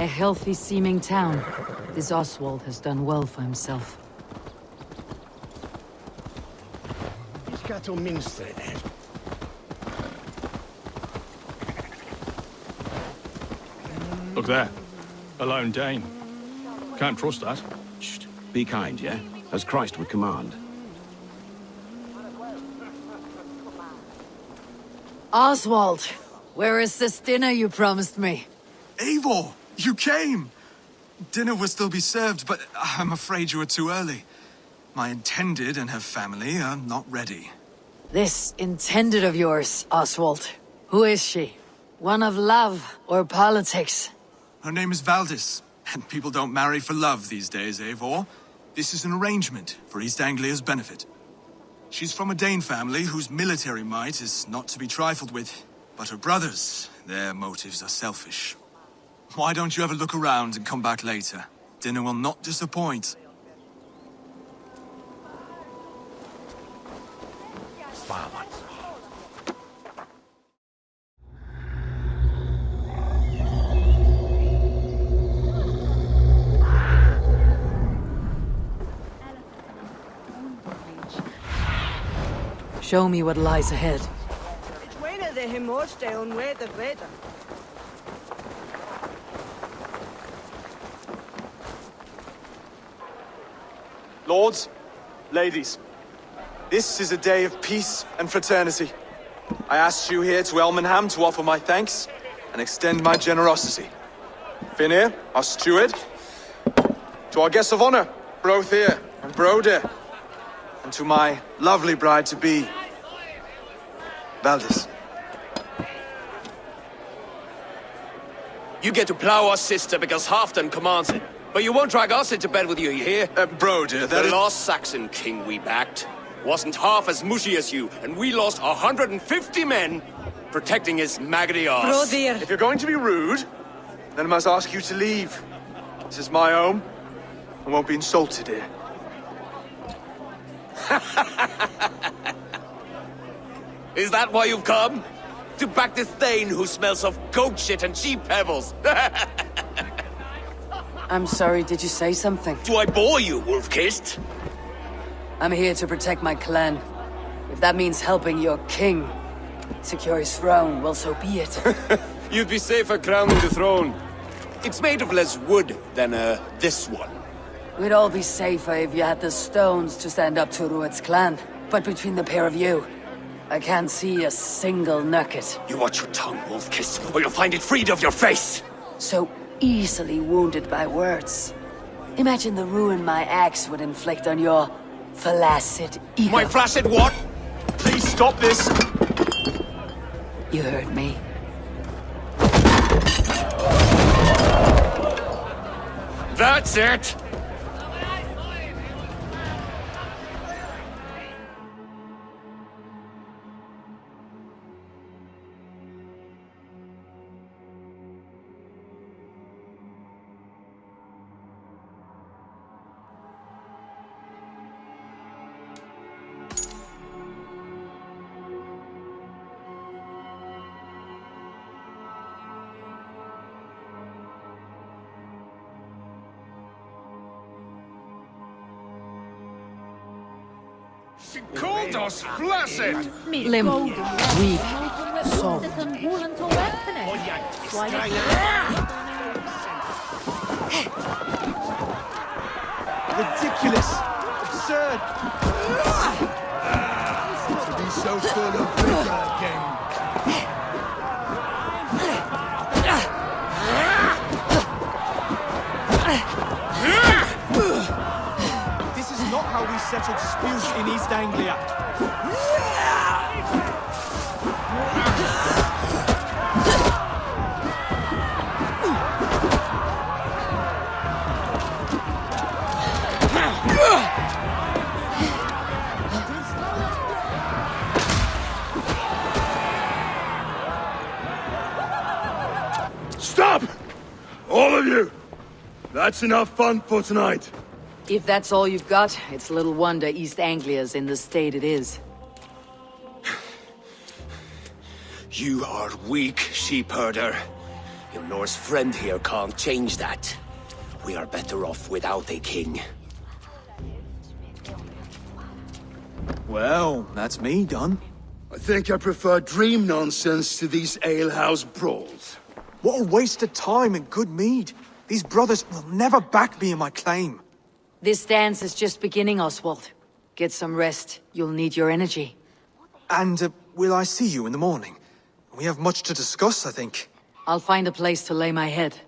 A healthy-seeming town. This Oswald has done well for himself. He's got to minister. Look there. A lone Dane. Can't trust that. Shh. Be kind, yeah? As Christ would command. Oswald, where is this dinner you promised me? Eivor, you came! Dinner will still be served, but I'm afraid you are too early. My intended and her family are not ready. This intended of yours, Oswald. Who is she? One of love or politics? Her name is Valdis, and people don't marry for love these days, Eivor. This is an arrangement for East Anglia's benefit. She's from a Dane family whose military might is not to be trifled with. But her brothers, their motives are selfish. Why don't you have a look around and come back later? Dinner will not disappoint. Show me what lies ahead. Lords, ladies, this is a day of peace and fraternity. I asked you here to Elmenham to offer my thanks and extend my generosity. Finir, our steward, to our guests of honor, Brothir and Broder, and to my lovely bride-to-be, Valdis. You get to plow our sister because Halfdan commands it. But you won't drag us into bed with you, you hear? Broder, that the is... last Saxon king we backed wasn't half as mushy as you, and we lost 150 men protecting his maggoty arse. If you're going to be rude, then I must ask you to leave. This is my home. I won't be insulted here. Is that why you've come? To back this thane who smells of goat shit and sheep pebbles? I'm sorry, did you say something? Do I bore you, wolf-kissed? I'm here to protect my clan. If that means helping your king secure his throne, well, so be it. You'd be safer crowning the throne. It's made of less wood than, this one. We'd all be safer if you had the stones to stand up to Rued's clan. But between the pair of you, I can't see a single nugget. You watch your tongue, wolf-kissed, or you'll find it freed of your face! So easily wounded by words. Imagine the ruin my axe would inflict on your flaccid ego. My flaccid what? Please stop this! You heard me. That's it! She called us flaccid! Limp, weak, soft. Ridiculous! Absurd! To be so full of vigor again. This is not how we settle disputes in East Anglia. Stop! All of you! That's enough fun for tonight. If that's all you've got, it's little wonder East Anglia's in the state it is. You are weak, sheep herder. Your Norse friend here can't change that. We are better off without a king. Well, that's me done. I think I prefer dream nonsense to these alehouse brawls. What a waste of time and good mead. These brothers will never back me in my claim. This dance is just beginning, Oswald. Get some rest. You'll need your energy. And will I see you in the morning? We have much to discuss, I think. I'll find a place to lay my head.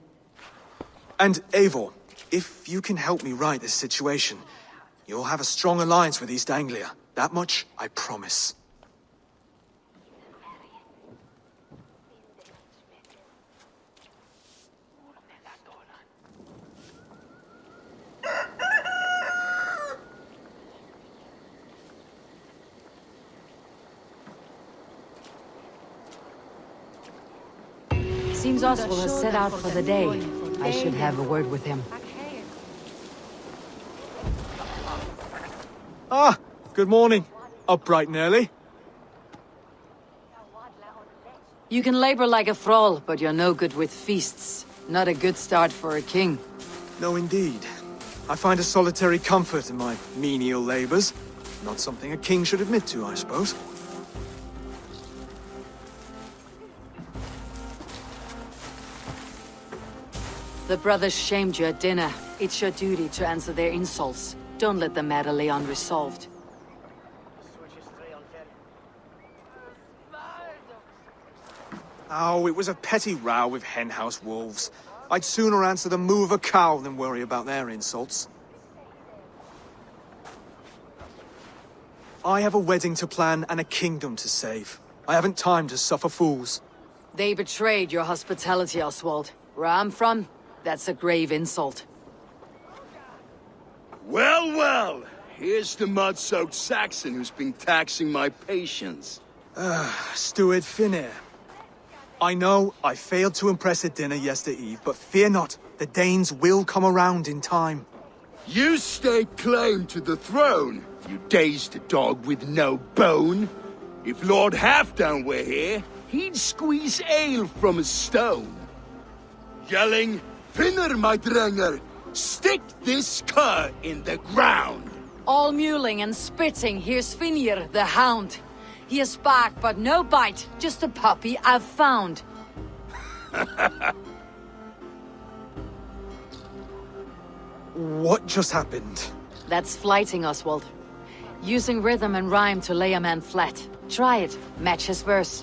And Eivor, if you can help me right this situation, you'll have a strong alliance with East Anglia. That much, I promise. Seems Oswald has set out for the day. I should have a word with him. Ah, good morning. Up bright and early. You can labor like a thrall, but you're no good with feasts. Not a good start for a king. No, indeed. I find a solitary comfort in my menial labors. Not something a king should admit to, I suppose. The brothers shamed you at dinner. It's your duty to answer their insults. Don't let the matter lay unresolved. Oh, it was a petty row with henhouse wolves. I'd sooner answer the moo of a cow than worry about their insults. I have a wedding to plan and a kingdom to save. I haven't time to suffer fools. They betrayed your hospitality, Oswald. Where I'm from, that's a grave insult. Well, well. Here's the mud-soaked Saxon who's been taxing my patience. Steward Finir. I know I failed to impress at dinner yesterday eve, but fear not, the Danes will come around in time. You stake claim to the throne, you dazed dog with no bone. If Lord Halfdown were here, he'd squeeze ale from a stone. Yelling, Finner, my drenger, stick this cur in the ground. All mewling and spitting, here's Finir, the hound. He has bark, but no bite, just a puppy I've found. What just happened? That's flighting, Oswald. Using rhythm and rhyme to lay a man flat. Try it, match his verse.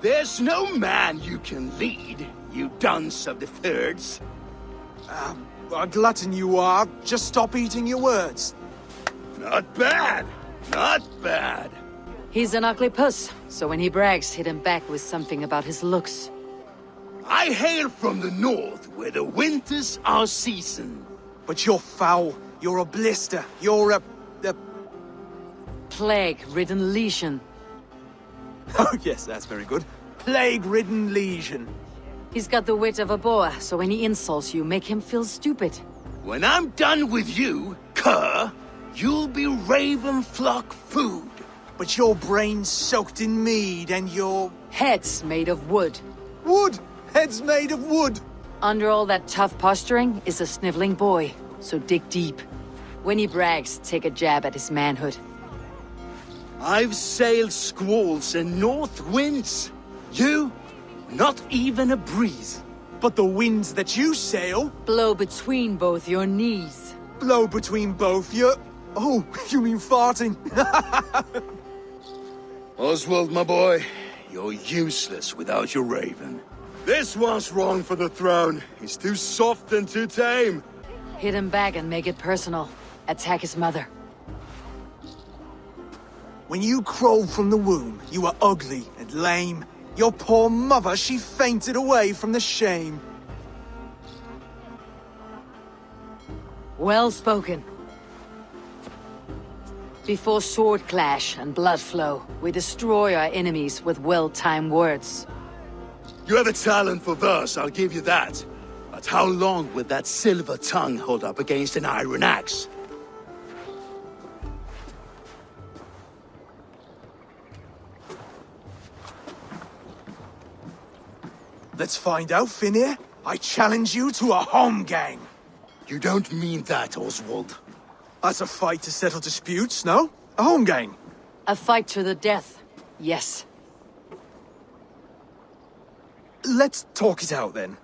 There's no man you can lead, you dunce of the thirds. A glutton you are. Just stop eating your words. Not bad, not bad. He's an ugly puss, so when he brags, hit him back with something about his looks. I hail from the north, where the winters are season. But you're foul. You're a blister. You're a... Plague-ridden lesion. Oh, yes, that's very good. Plague-ridden lesion. He's got the wit of a boa, so when he insults you, make him feel stupid. When I'm done with you, cur, you'll be raven flock food. But your brain's soaked in mead and your... Head's made of wood. Wood! Head's made of wood! Under all that tough posturing is a sniveling boy, so dig deep. When he brags, take a jab at his manhood. I've sailed squalls and north winds. You, not even a breeze. But the winds that you sail... Blow between both your knees. Blow between both your... Oh, you mean farting? Oswald, my boy, you're useless without your raven. This one's wrong for the throne. He's too soft and too tame. Hit him back and make it personal. Attack his mother. When you crawled from the womb, you were ugly and lame. Your poor mother, she fainted away from the shame. Well spoken. Before sword clash and blood flow, we destroy our enemies with well-timed words. You have a talent for verse, I'll give you that. But how long will that silver tongue hold up against an iron axe? Let's find out, Finir. I challenge you to a home gang. You don't mean that, Oswald. That's a fight to settle disputes, no? A home gang. A fight to the death. Yes. Let's talk it out then.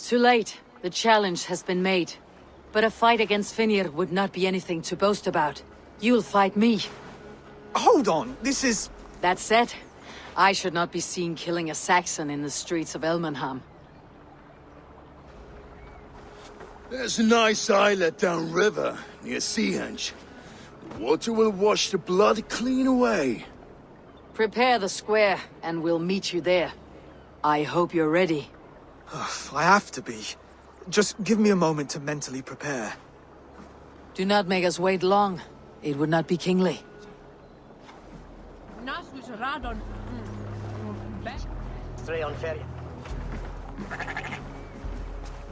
Too late. The challenge has been made. But a fight against Finir would not be anything to boast about. You'll fight me. Hold on, this is... That said, I should not be seen killing a Saxon in the streets of Elmenham. There's a nice islet downriver, near Seahenge. The water will wash the blood clean away. Prepare the square, and we'll meet you there. I hope you're ready. I have to be. Just give me a moment to mentally prepare. Do not make us wait long. It would not be kingly.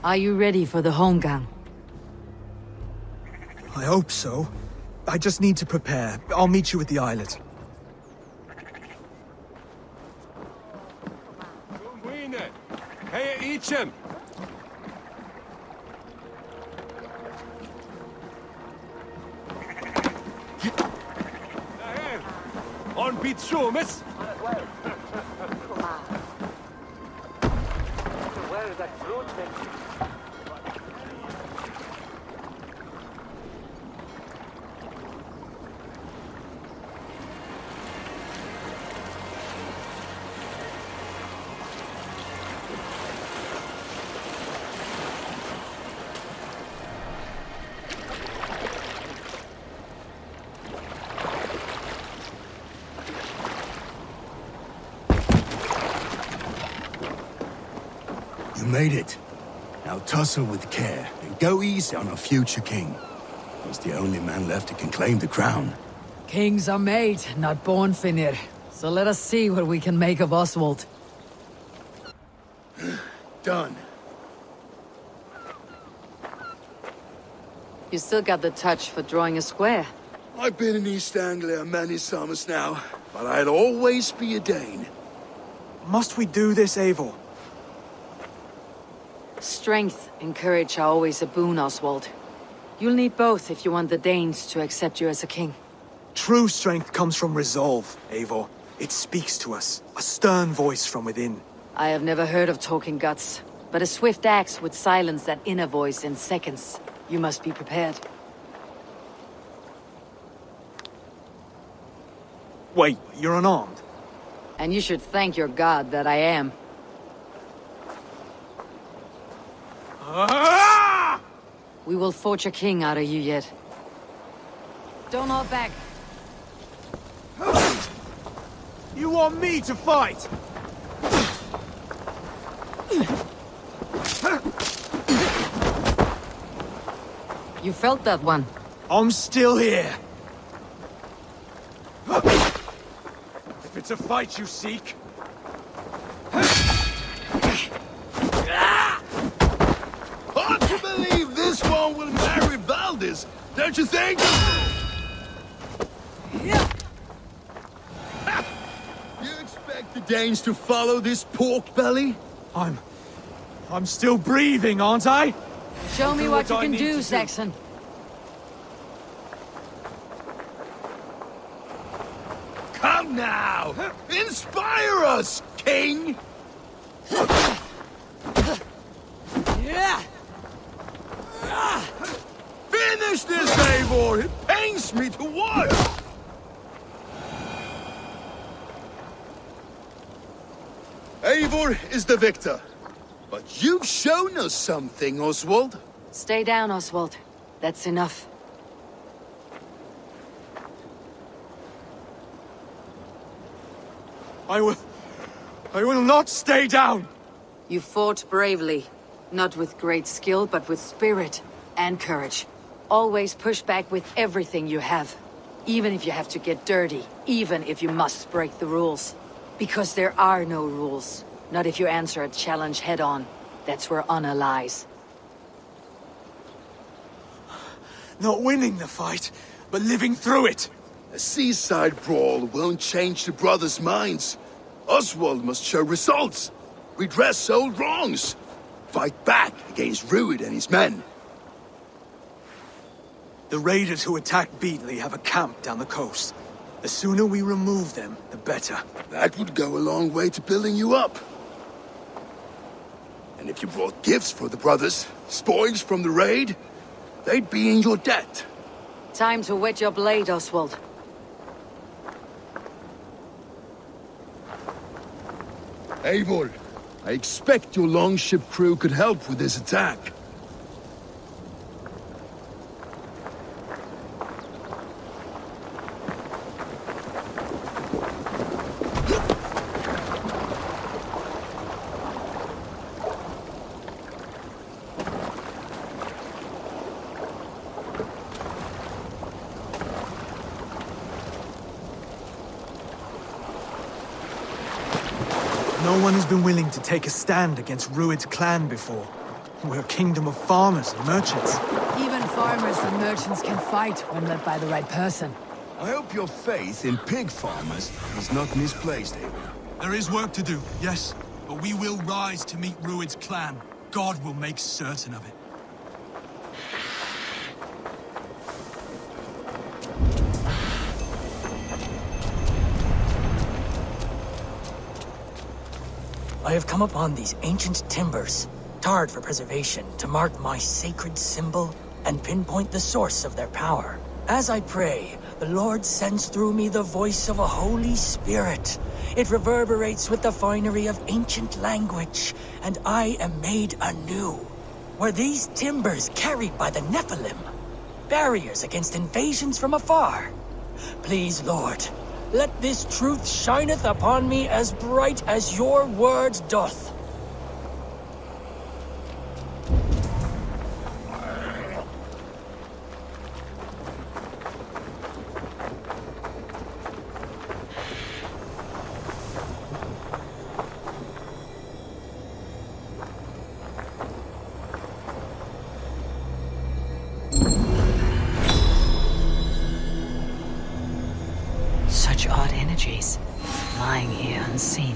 Are you ready for the home gang? I hope so. I just need to prepare. I'll meet you at the islet. Hey, Eachem! On beat show, miss! You made it. Now tussle with care and go easy on our future king. He's the only man left who can claim the crown. Kings are made, not born, Finir. So let us see what we can make of Oswald. Done. You still got the touch for drawing a square. I've been in East Anglia many summers now, but I'll always be a Dane. Must we do this, Eivor? Strength and courage are always a boon, Oswald. You'll need both if you want the Danes to accept you as a king. True strength comes from resolve, Eivor. It speaks to us. A stern voice from within. I have never heard of talking guts, but a swift axe would silence that inner voice in seconds. You must be prepared. Wait, you're unarmed? And you should thank your god that I am. Ah! We will forge a king out of you yet. Don't hold back. You want me to fight? You felt that one. I'm still here. If it's a fight you seek... Hard to believe this one will marry Valdis, don't you think? Yeah. You expect the Danes to follow this pork belly? I'm still breathing, aren't I? Show me Do what you I can need to do, do. Saxon. Come now! Inspire us, King! Yeah. Finish this, Eivor! It pains me to watch! Eivor is the victor. But you've shown us something, Oswald. Stay down, Oswald. That's enough. I will not stay down! You fought bravely. Not with great skill, but with spirit and courage. Always push back with everything you have. Even if you have to get dirty. Even if you must break the rules. Because there are no rules. Not if you answer a challenge head-on. That's where honor lies. Not winning the fight, but living through it. A seaside brawl won't change the brothers' minds. Oswald must show results. Redress old wrongs. Fight back against Rued and his men. The raiders who attacked Beatley have a camp down the coast. The sooner we remove them, the better. That would go a long way to building you up. And if you brought gifts for the brothers, spoils from the raid, they'd be in your debt. Time to wet your blade, Oswald. Eivor, I expect your longship crew could help with this attack. No one has been willing to take a stand against Rued's clan before. We're a kingdom of farmers and merchants. Even farmers and merchants can fight when led by the right person. I hope your faith in pig farmers is not misplaced, Eivor. There is work to do, yes, but we will rise to meet Rued's clan. God will make certain of it. I have come upon these ancient timbers, tarred for preservation, to mark my sacred symbol and pinpoint the source of their power. As I pray, the Lord sends through me the voice of a Holy Spirit. It reverberates with the finery of ancient language, and I am made anew. Were these timbers carried by the Nephilim? Barriers against invasions from afar? Please, Lord, let this truth shineth upon me as bright as your word doth. Such odd energies, lying here unseen.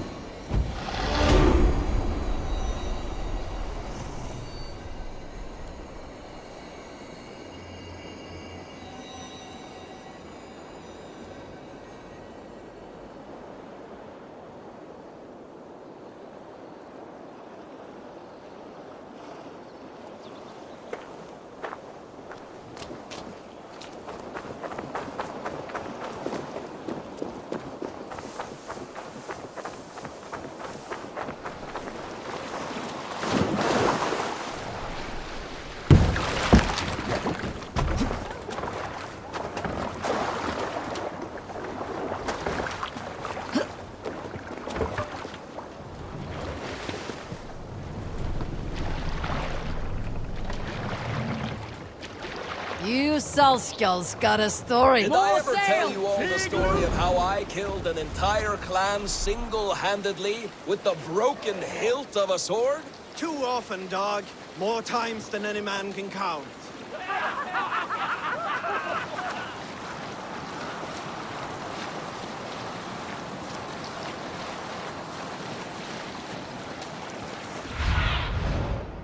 You Salskulls got a story. Did I ever tell you all the story of how I killed an entire clan single-handedly with the broken hilt of a sword? Too often, dog. More times than any man can count.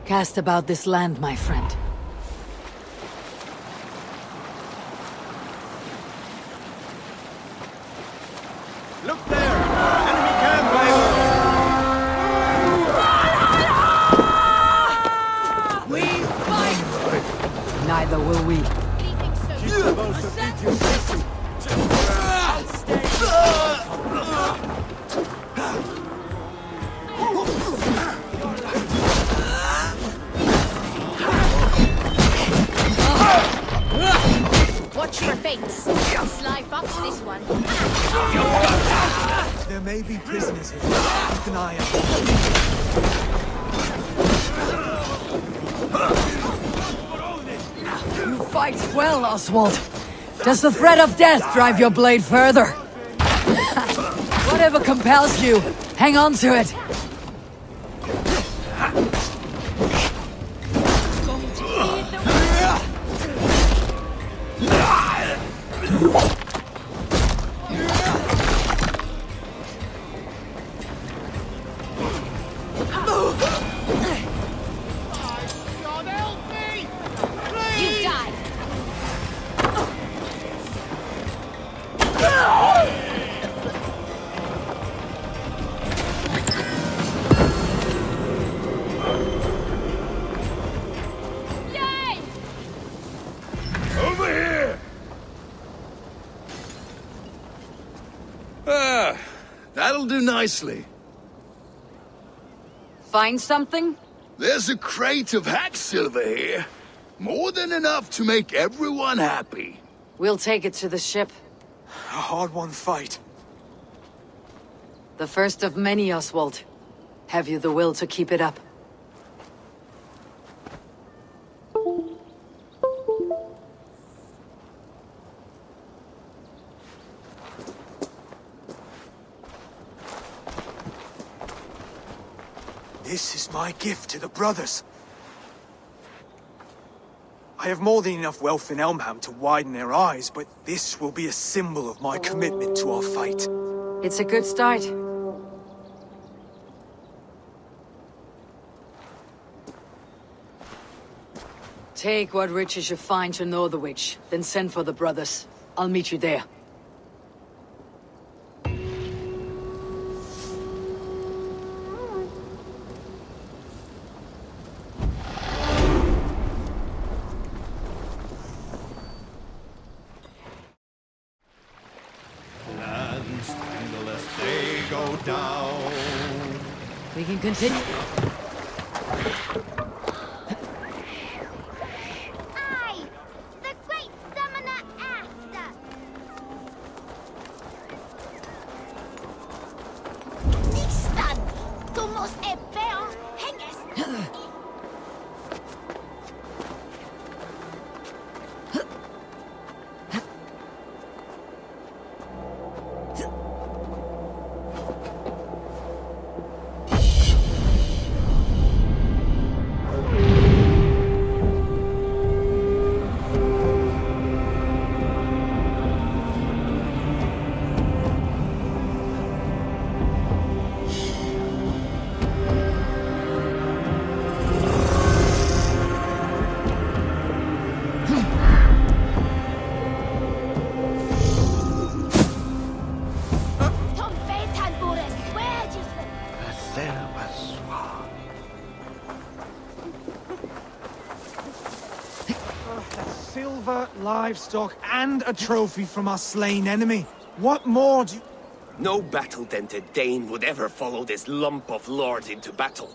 Cast about this land, my friend. Look there! Enemy camp, We fight! Neither will we. Watch your fates. Sly fox this one. There may be prisoners here. Keep an eye out. You fight well, Oswald. Does the threat of death drive your blade further? Whatever compels you, hang on to it. That'll do nicely. Find something? There's a crate of hack silver here. More than enough to make everyone happy. We'll take it to the ship. A hard-won fight. The first of many, Oswald. Have you the will to keep it up? This is my gift to the brothers. I have more than enough wealth in Elmham to widen their eyes, but this will be a symbol of my commitment to our fight. It's a good start. Take what riches you find to Northwich, then send for the brothers. I'll meet you there. We can continue. Aye! The great summoner Asta! Nissan! Tomos e veon henges! Silver, livestock, and a trophy from our slain enemy. What more do you... No battle-dented Dane would ever follow this lump of lord into battle.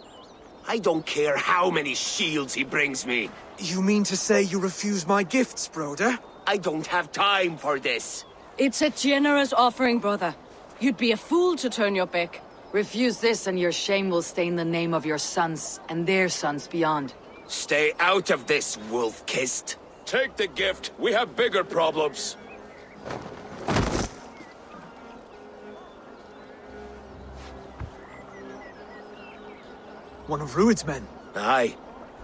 I don't care how many shields he brings me. You mean to say you refuse my gifts, broder? I don't have time for this. It's a generous offering, brother. You'd be a fool to turn your back. Refuse this and your shame will stain the name of your sons and their sons beyond. Stay out of this, wolf-kissed. Take the gift. We have bigger problems. One of Rued's men. Aye.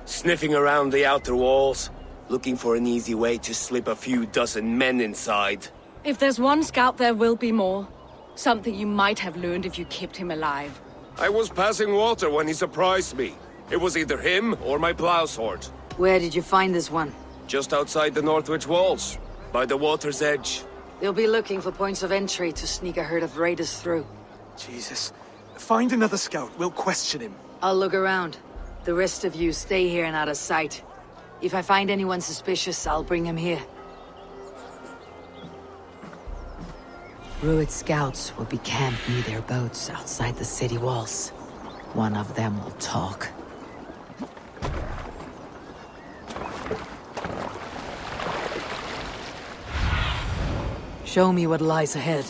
Sniffing around the outer walls, looking for an easy way to slip a few dozen men inside. If there's one scout, there will be more. Something you might have learned if you kept him alive. I was passing water when he surprised me. It was either him or my plow sword. Where did you find this one? Just outside the Northwich walls, by the water's edge. They'll be looking for points of entry to sneak a herd of raiders through. Jesus. Find another scout. We'll question him. I'll look around. The rest of you stay here and out of sight. If I find anyone suspicious, I'll bring him here. Rued scouts will be camped near their boats outside the city walls. One of them will talk. Show me what lies ahead.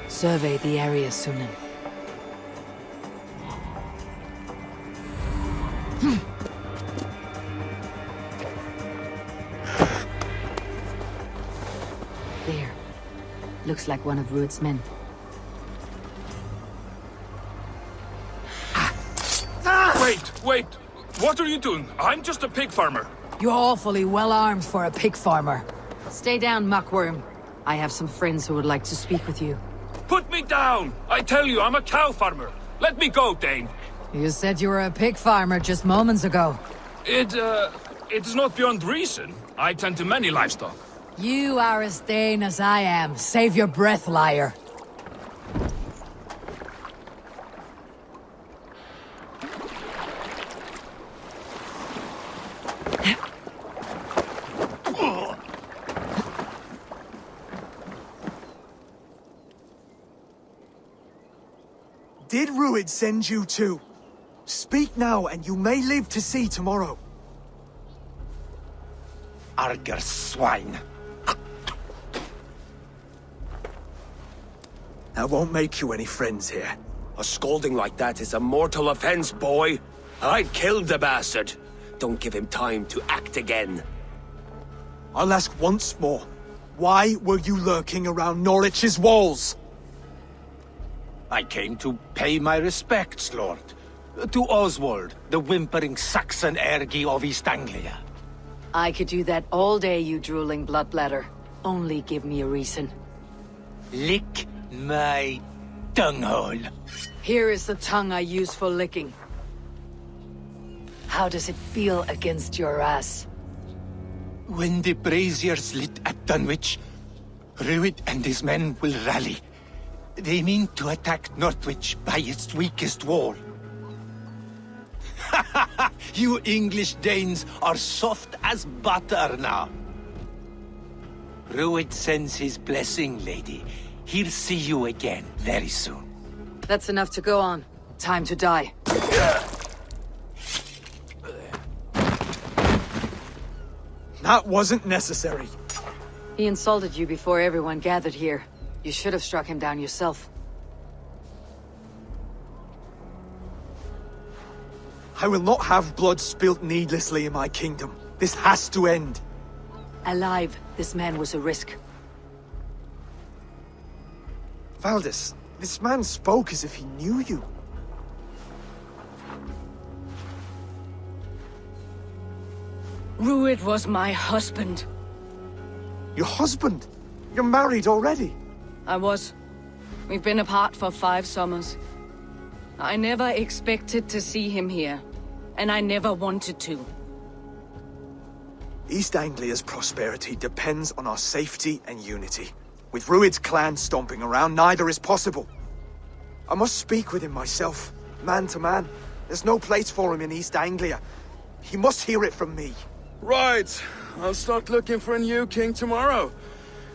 Survey the area, Sunan. There. Looks like one of Rued's men. Wait! What are you doing? I'm just a pig farmer. You're awfully well armed for a pig farmer. Stay down, muckworm. I have some friends who would like to speak with you. Put me down! I tell you, I'm a cow farmer. Let me go, Dane. You said you were a pig farmer just moments ago. It's not beyond reason. I tend to many livestock. You are as Dane as I am. Save your breath, liar. Did Rued send you too? Speak now, and you may live to see tomorrow. Arger swine. That won't make you any friends here. A scolding like that is a mortal offense, boy. I'd killed the bastard. Don't give him time to act again. I'll ask once more. Why were you lurking around Norwich's walls? I came to pay my respects, Lord. To Oswald, the whimpering Saxon ergi of East Anglia. I could do that all day, you drooling bloodbladder. Only give me a reason. Lick my tonguehole. Here is the tongue I use for licking. How does it feel against your ass? When the braziers lit at Dunwich, Rued and his men will rally. They mean to attack Northwich by its weakest wall. You English Danes are soft as butter now. Rued sends his blessing, lady. He'll see you again very soon. That's enough to go on. Time to die. That wasn't necessary. He insulted you before everyone gathered here. You should have struck him down yourself. I will not have blood spilt needlessly in my kingdom. This has to end. Alive, this man was a risk. Valdis, this man spoke as if he knew you. Rued was my husband. Your husband? You're married already? I was. We've been apart for 5 summers. I never expected to see him here, and I never wanted to. East Anglia's prosperity depends on our safety and unity. With Rued's clan stomping around, neither is possible. I must speak with him myself, man to man. There's no place for him in East Anglia. He must hear it from me. Right. I'll start looking for a new king tomorrow.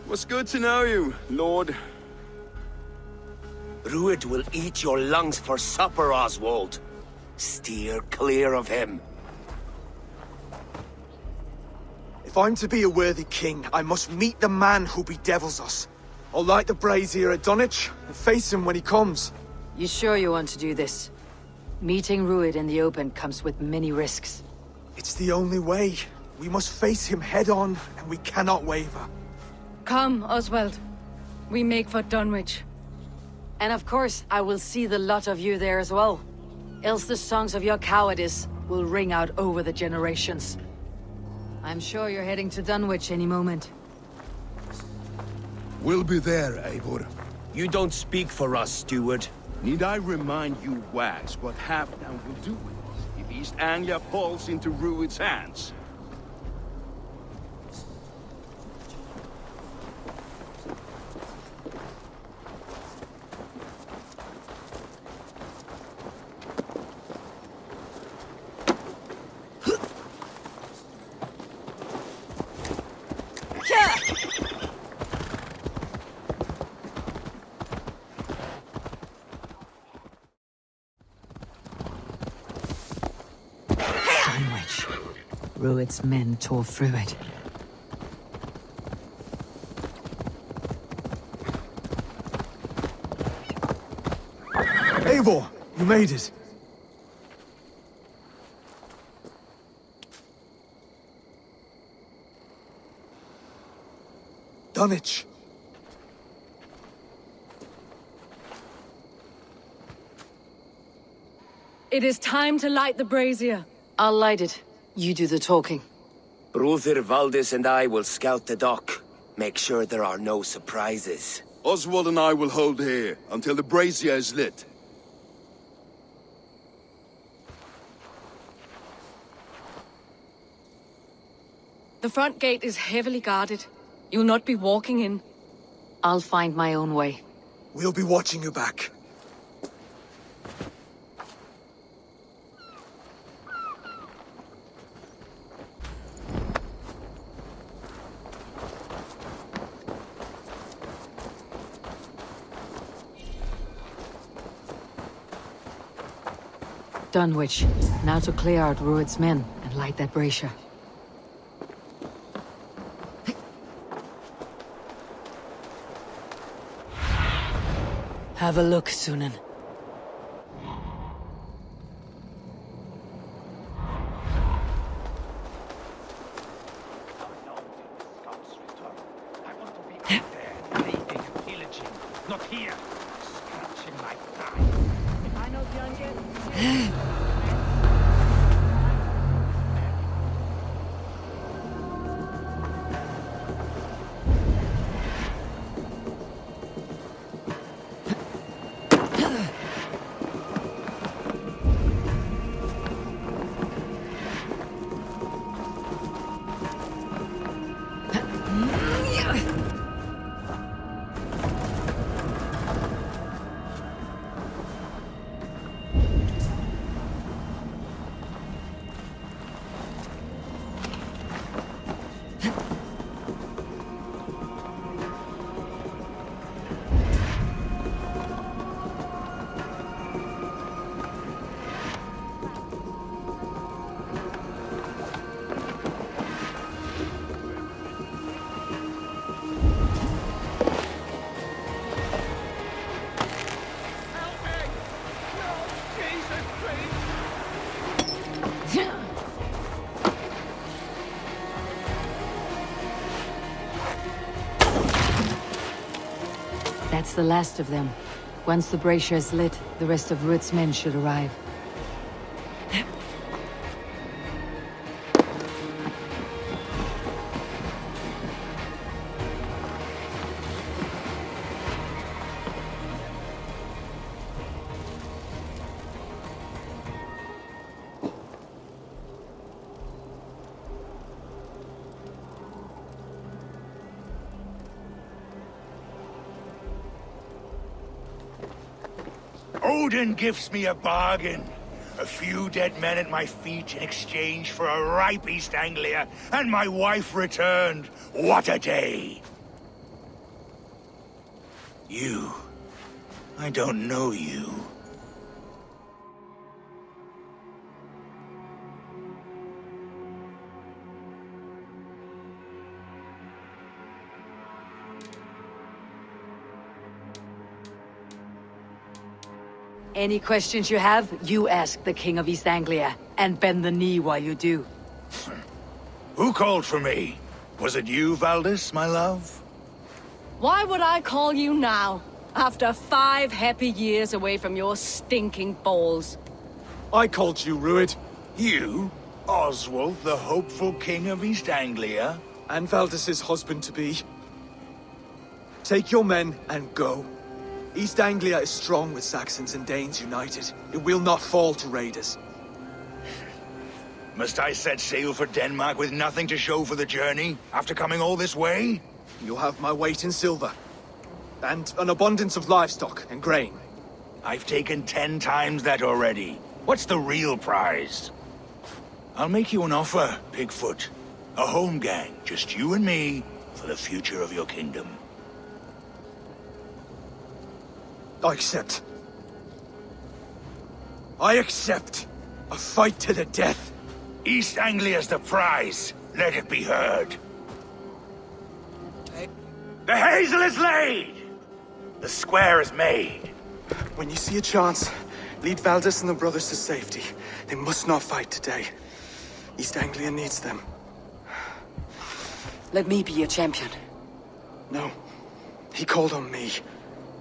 It was good to know you, Lord. Rued will eat your lungs for supper, Oswald. Steer clear of him. If I'm to be a worthy king, I must meet the man who bedevils us. I'll light the brazier at Dunwich and face him when he comes. You sure you want to do this? Meeting Rued in the open comes with many risks. It's the only way. We must face him head-on, and we cannot waver. Come, Oswald. We make for Dunwich. And of course, I will see the lot of you there as well. Else the songs of your cowardice will ring out over the generations. I'm sure you're heading to Dunwich any moment. We'll be there, Eivor. You don't speak for us, steward. Need I remind you, Wags, what Halfdan will do with us if East Anglia falls into Rued's hands? Dunwich. Rued's men tore through it. Eivor, you made it. Dunwich. It is time to light the brazier. I'll light it. You do the talking. Brother Valdis and I will scout the dock. Make sure there are no surprises. Oswald and I will hold here until the brazier is lit. The front gate is heavily guarded. You'll not be walking in. I'll find my own way. We'll be watching you back. Dunwich. Now to clear out Rued's men and light that brazier. Have a look, Sunan. Not here. Scratching my thigh. If I know the That's the last of them. Once the brazier is lit, the rest of Rued's men should arrive. Odin gives me a bargain. A few dead men at my feet in exchange for a ripe East Anglia, and my wife returned. What a day! You. I don't know you. Any questions you have, you ask the King of East Anglia, and bend the knee while you do. Who called for me? Was it you, Valdis, my love? Why would I call you now, after 5 happy years away from your stinking balls? I called you, Rued. You? Oswald, the hopeful King of East Anglia? And Valdis's husband-to-be. Take your men and go. East Anglia is strong with Saxons and Danes united. It will not fall to raiders. Must I set sail for Denmark with nothing to show for the journey, after coming all this way? You'll have my weight in silver. And an abundance of livestock and grain. I've taken 10 times that already. What's the real prize? I'll make you an offer, Pigfoot. A home gang, just you and me, for the future of your kingdom. I accept. I accept. A fight to the death. East Anglia's the prize. Let it be heard. The hazel is laid! The square is made. When you see a chance, lead Valdis and the brothers to safety. They must not fight today. East Anglia needs them. Let me be your champion. No. He called on me.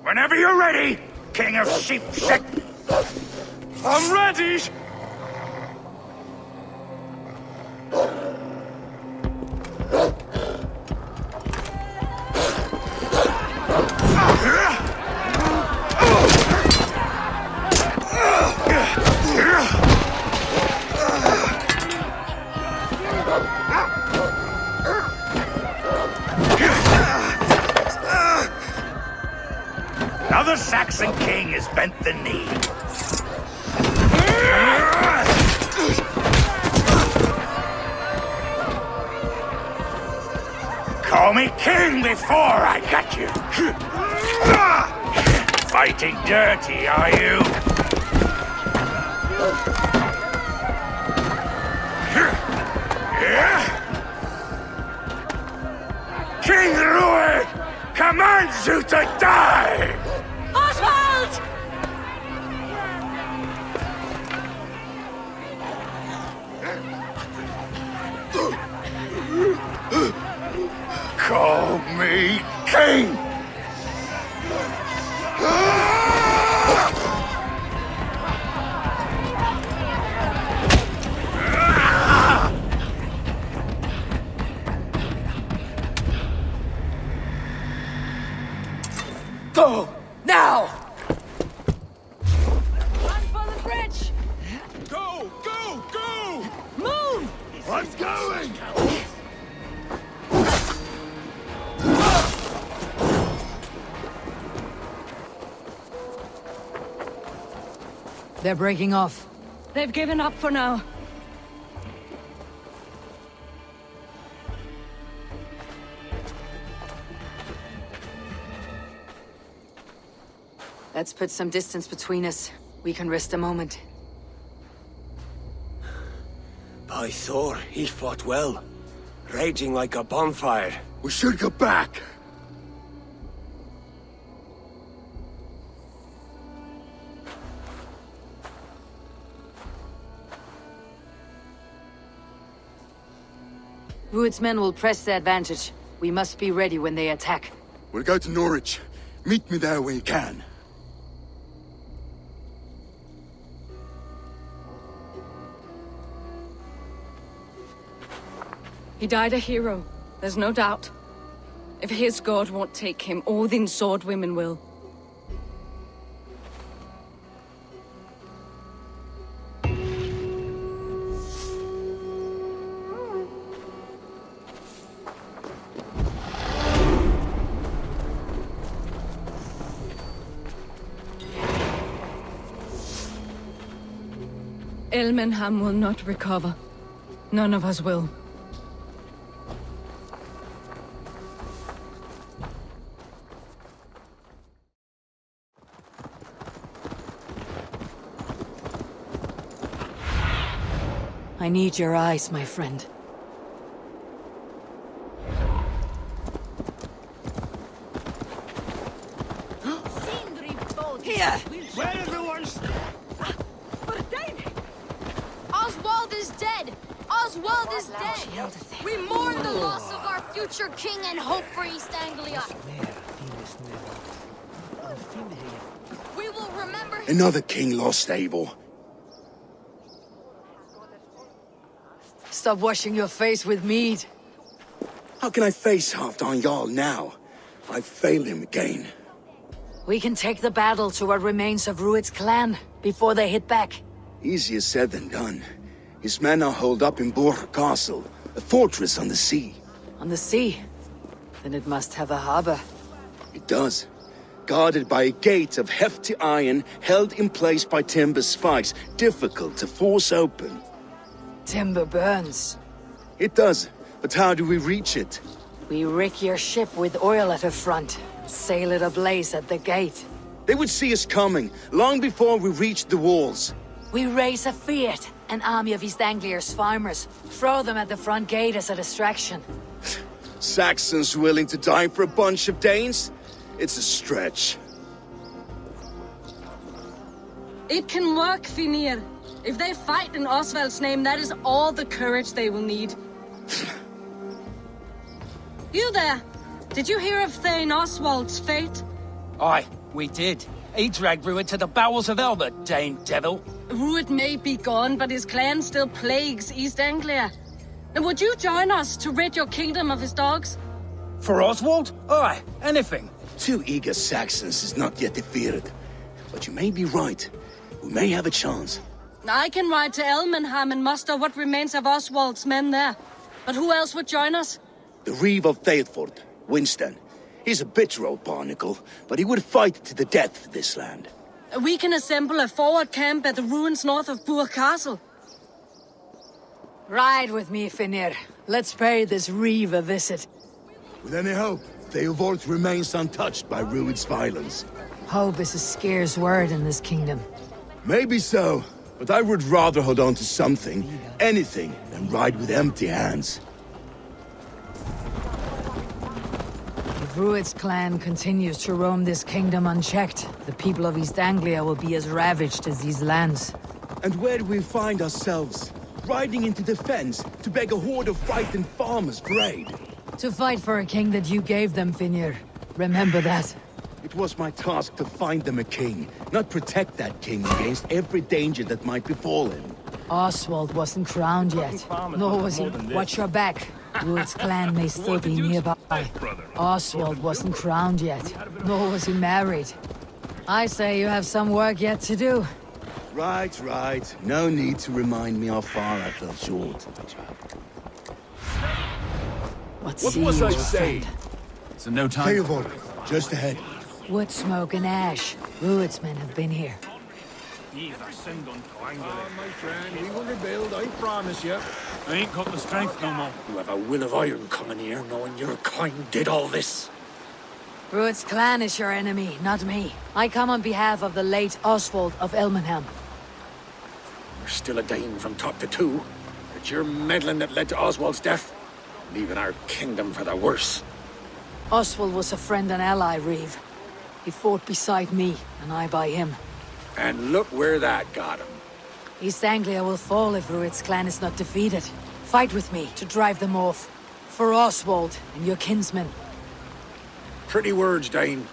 Whenever you're ready, King of Sheep Shit! I'm ready! Another Saxon king has bent the knee. Call me king before I got you. Fighting dirty, are you? King Rued commands you to die! Oswald! Call me king! Go! Now! Run for the bridge! Go! Go! Go! Move! I'm going! They're breaking off. They've given up for now. Let's put some distance between us. We can rest a moment. By Thor, he fought well. Raging like a bonfire. We should go back. Rued's men will press the advantage. We must be ready when they attack. We'll go to Norwich. Meet me there when you can. He died a hero, there's no doubt. If his god won't take him, Odin's sword women will. Elmenham will not recover. None of us will. I need your eyes, my friend. Here! Where everyone's... Oswald is dead! Oswald is dead! We mourn the loss of our future king and hope for East Anglia. We will remember him. Another king lost, Eivor. Stop washing your face with mead. How can I face Halfdan Jarl now? I've failed him again. We can take the battle to what remains of Rued's clan before they hit back. Easier said than done. His men are holed up in Borg Castle, a fortress on the sea. On the sea? Then it must have a harbor. It does. Guarded by a gate of hefty iron, held in place by timber spikes, difficult to force open. Timber burns. It does, but how do we reach it? We rig your ship with oil at the front, and sail it ablaze at the gate. They would see us coming, long before we reached the walls. We raise a fiat, an army of East Anglia's farmers. Throw them at the front gate as a distraction. Saxons willing to die for a bunch of Danes? It's a stretch. It can work, Finir. If they fight in Oswald's name, that is all the courage they will need. You there! Did you hear of Thane Oswald's fate? Aye, we did. He dragged Rued to the bowels of Elbert, Dane devil. Rued may be gone, but his clan still plagues East Anglia. And would you join us to rid your kingdom of his dogs? For Oswald? Aye, anything. 2 eager Saxons is not yet defeated. But you may be right. We may have a chance. I can ride to Elmenham and muster what remains of Oswald's men there. But who else would join us? The Reeve of Thetford, Winston. He's a bitter old barnacle, but he would fight to the death for this land. We can assemble a forward camp at the ruins north of Burr Castle. Ride with me, Finir. Let's pay this Reeve a visit. With any hope, Eivor remains untouched by Rued's violence. Hope is a scarce word in this kingdom. Maybe so, but I would rather hold on to something, anything, than ride with empty hands. If Rued's clan continues to roam this kingdom unchecked, the people of East Anglia will be as ravaged as these lands. And where do we find ourselves? Riding into defense to beg a horde of frightened farmers for aid. To fight for a king that you gave them, Finir. Remember that. It was my task to find them a king, not protect that king against every danger that might befall him. Oswald wasn't crowned yet, nor was he. Watch your back. Rued's clan may still be nearby. Oswald wasn't crowned yet, nor was he married. I say you have some work yet to do. Right, right. No need to remind me how far I fell short. What was I saying? So no time. Eivor, just ahead. Wood smoke and ash. Rued's men have been here. My friend, we will rebuild, I promise you. I ain't got the strength no more. You have a will of iron coming here, knowing your kind did all this. Rued's clan is your enemy, not me. I come on behalf of the late Oswald of Elmenham. You're still a Dane from top to two. It's your meddling that led to Oswald's death, leaving our kingdom for the worse. Oswald was a friend and ally, Reeve. He fought beside me, and I by him. And look where that got him. East Anglia will fall if Rued's clan is not defeated. Fight with me to drive them off. For Oswald and your kinsmen. Pretty words, Dane.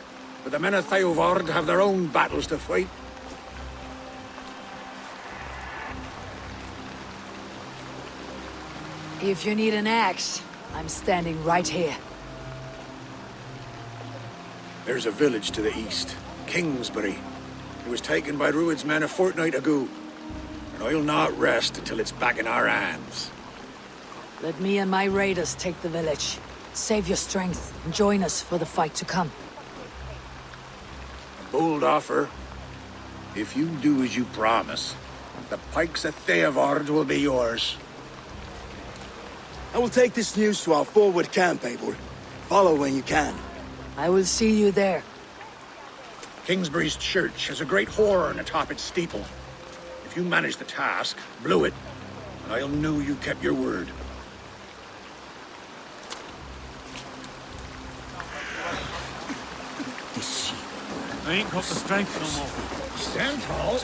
But the men of Theovard have their own battles to fight. If you need an axe, I'm standing right here. There's a village to the east, Kingsbury. It was taken by Rued's men a fortnight ago. And I'll not rest until it's back in our hands. Let me and my raiders take the village. Save your strength and join us for the fight to come. A bold offer. If you do as you promise, the pikes at Theovard will be yours. I will take this news to our forward camp, Eivor. Follow when you can. I will see you there. Kingsbury's church has a great horn atop its steeple. If you manage the task, blow it, and I'll know you kept your word. I ain't got the strength no more. Stand tall.